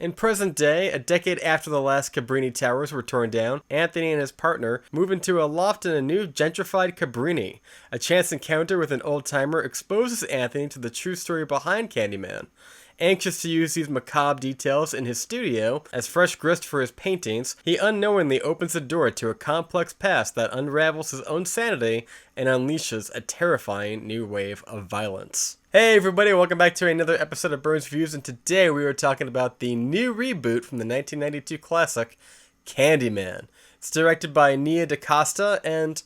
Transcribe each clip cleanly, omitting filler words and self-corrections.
In present day, a decade after the last Cabrini Towers were torn down, Anthony and his partner move into a loft in a new gentrified Cabrini. A chance encounter with an old-timer exposes Anthony to the true story behind Candyman. Anxious to use these macabre details in his studio as fresh grist for his paintings, he unknowingly opens the door to a complex past that unravels his own sanity and unleashes a terrifying new wave of violence. Hey everybody, welcome back to another episode of Burns Reviews, and today we are talking about the new reboot from the 1992 classic, Candyman. It's directed by Nia DaCosta, and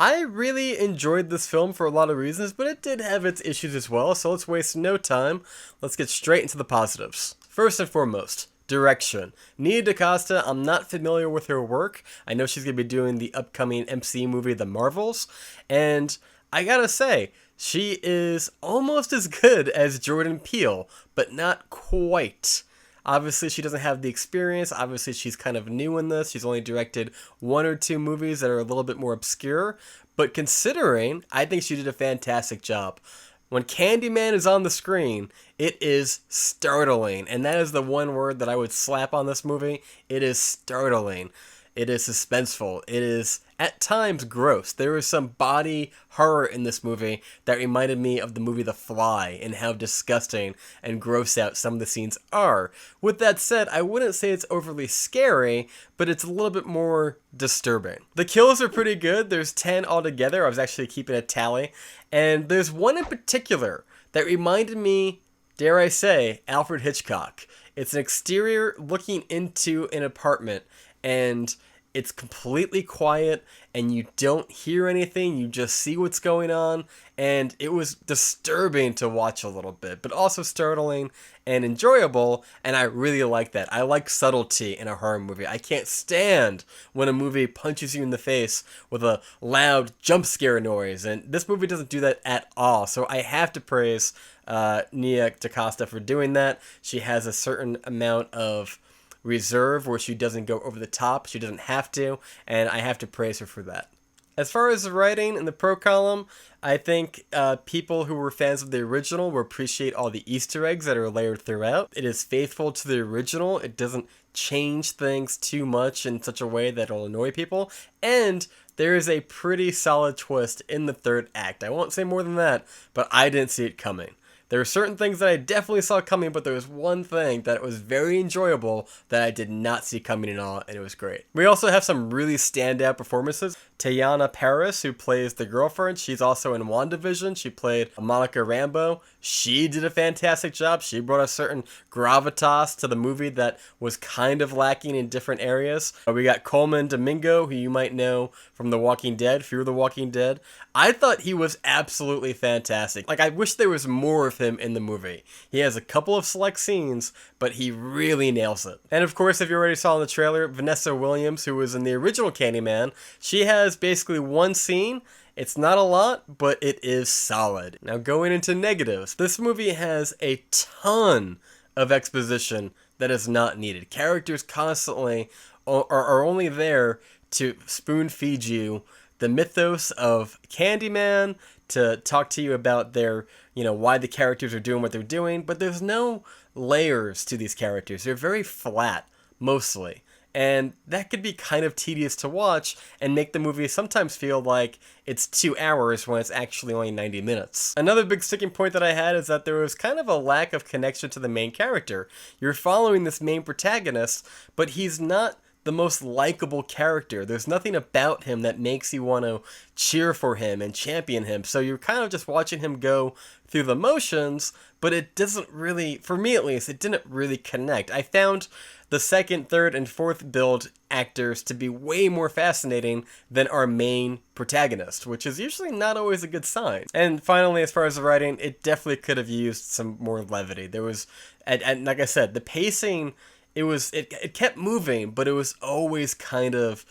I really enjoyed this film for a lot of reasons, but it did have its issues as well, so let's waste no time. Let's get straight into the positives. First and foremost, direction. Nia DaCosta, I'm not familiar with her work. I know she's going to be doing the upcoming MCU movie, The Marvels, and I gotta say, she is almost as good as Jordan Peele, but not quite. Obviously, she doesn't have the experience. Obviously, she's kind of new in this. She's only directed one or two movies that are a little bit more obscure. But considering, I think she did a fantastic job. When Candyman is on the screen, it is startling. And that is the one word that I would slap on this movie. It is startling. It is suspenseful. It is, at times, gross. There is some body horror in this movie that reminded me of the movie The Fly and how disgusting and gross out some of the scenes are. With that said, I wouldn't say it's overly scary, but it's a little bit more disturbing. The kills are pretty good. There's 10 altogether. I was actually keeping a tally. And there's one in particular that reminded me, dare I say, Alfred Hitchcock. It's an exterior looking into an apartment, and it's completely quiet and you don't hear anything, you just see what's going on, and it was disturbing to watch a little bit, but also startling and enjoyable, and I really like that. I like subtlety in a horror movie. I can't stand when a movie punches you in the face with a loud jump scare noise, and this movie doesn't do that at all, so I have to praise Nia DaCosta for doing that. She has a certain amount of reserve where she doesn't go over the top. She doesn't have to, and I have to praise her for that. As far as the writing in the pro column, I think people who were fans of the original will appreciate all the Easter eggs that are layered throughout. It is faithful to the original. It doesn't change things too much in such a way that will annoy people, and there is a pretty solid twist in the third act. I won't say more than that, but I didn't see it coming. There are certain things that I definitely saw coming, but there was one thing that was very enjoyable that I did not see coming at all, and it was great. We also have some really standout performances. Teyonah Parris, who plays the girlfriend, she's also in WandaVision. She played Monica Rambeau. She did a fantastic job. She brought a certain gravitas to the movie that was kind of lacking in different areas. We got Colman Domingo, who you might know from The Walking Dead, Fear the Walking Dead. I thought he was absolutely fantastic. Like, I wish there was more of him in the movie. He has a couple of select scenes, but he really nails it. And of course, if you already saw in the trailer, Vanessa Williams, who was in the original Candyman, she has basically one scene. It's not a lot, but it is solid. Now, going into negatives, this movie has a ton of exposition that is not needed. Characters constantly are only there to spoon feed you the mythos of Candyman, to talk to you about their, why the characters are doing what they're doing, but there's no layers to these characters. They're very flat, mostly. And that could be kind of tedious to watch and make the movie sometimes feel like it's 2 hours when it's actually only 90 minutes. Another big sticking point that I had is that there was kind of a lack of connection to the main character. You're following this main protagonist, but he's not the most likable character. There's nothing about him that makes you want to cheer for him and champion him. So you're kind of just watching him go through the motions, but it doesn't really, for me at least, it didn't really connect. I found the second, third, and fourth build actors to be way more fascinating than our main protagonist, which is usually not always a good sign. And finally, as far as the writing, it definitely could have used some more levity. There was, and like I said, the pacing, it kept moving, but it was always kind of,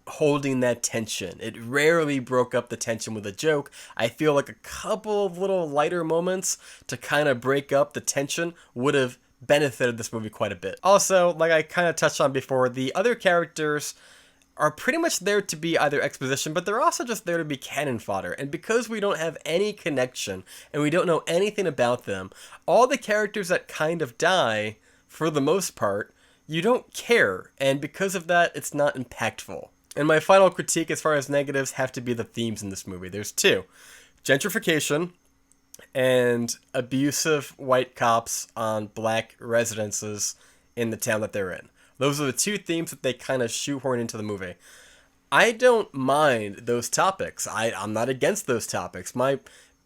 holding that tension. It rarely broke up the tension with a joke. I feel like a couple of little lighter moments to kind of break up the tension would have benefited this movie quite a bit. Also, like I kind of touched on before, the other characters are pretty much there to be either exposition, but they're also just there to be cannon fodder. And because we don't have any connection and we don't know anything about them, all the characters that kind of die for the most part, you don't care, and because of that, it's not impactful. And my final critique as far as negatives have to be the themes in this movie. There's two: gentrification and abusive white cops on black residences in the town that they're in. Those are the two themes that they kind of shoehorn into the movie. I don't mind those topics. I'm not against those topics. My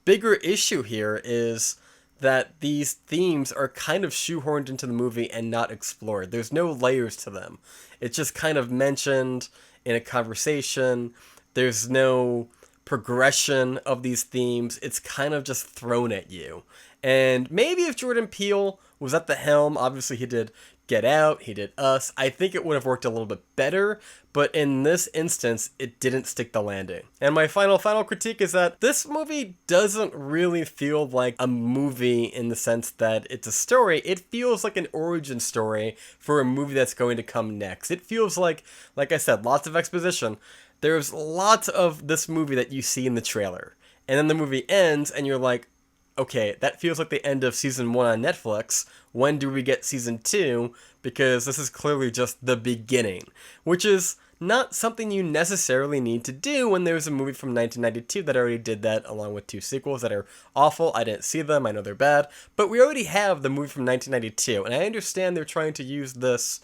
bigger issue here is that these themes are kind of shoehorned into the movie and not explored. There's no layers to them. It's just kind of mentioned in a conversation. There's no progression of these themes. It's kind of just thrown at you. And maybe if Jordan Peele was at the helm, obviously he did Get Out, he did Us, I think it would have worked a little bit better, but in this instance, it didn't stick the landing. And my final critique is that this movie doesn't really feel like a movie in the sense that it's a story. It feels like an origin story for a movie that's going to come next. It feels like I said, lots of exposition. There's lots of this movie that you see in the trailer. And then the movie ends and you're like, okay, that feels like the end of season 1 on Netflix. When do we get season 2? Because this is clearly just the beginning, which is not something you necessarily need to do when there's a movie from 1992 that already did that, along with 2 sequels that are awful. I didn't see them. I know they're bad. But we already have the movie from 1992, and I understand they're trying to use this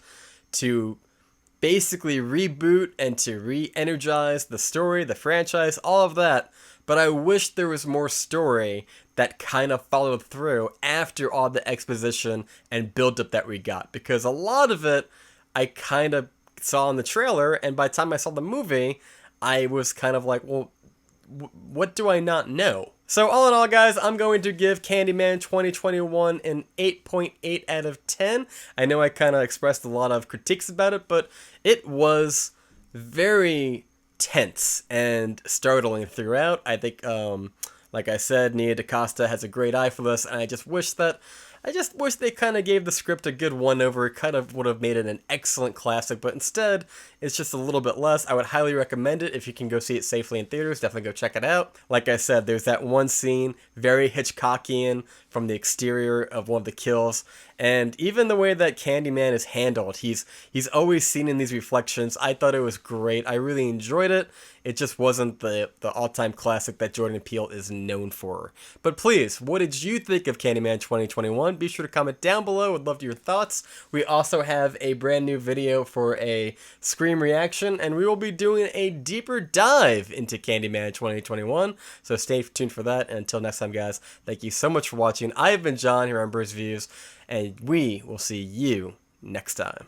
to basically reboot and to re-energize the story, the franchise, all of that. But I wish there was more story that kind of followed through after all the exposition and build-up that we got. Because a lot of it I kind of saw in the trailer, and by the time I saw the movie, I was kind of like, well, what do I not know? So all in all, guys, I'm going to give Candyman 2021 an 8.8 out of 10. I know I kind of expressed a lot of critiques about it, but it was very tense and startling throughout. I think, like I said, Nia DaCosta has a great eye for this, and I just wish they kind of gave the script a good one-over. It kind of would have made it an excellent classic, but instead, it's just a little bit less. I would highly recommend it if you can go see it safely in theaters. Definitely go check it out. Like I said, there's that one scene, very Hitchcockian, from the exterior of one of the kills, and even the way that Candyman is handled, he's always seen in these reflections. I thought it was great. I really enjoyed it. It just wasn't the all-time classic that Jordan Peele is known for. But please, what did you think of Candyman 2021? Be sure to comment down below. I'd love your thoughts. We also have a brand new video for a Scream reaction, and we will be doing a deeper dive into Candyman 2021. So stay tuned for that. And until next time, guys, thank you so much for watching. I have been John here on Bird's Views, and we will see you next time.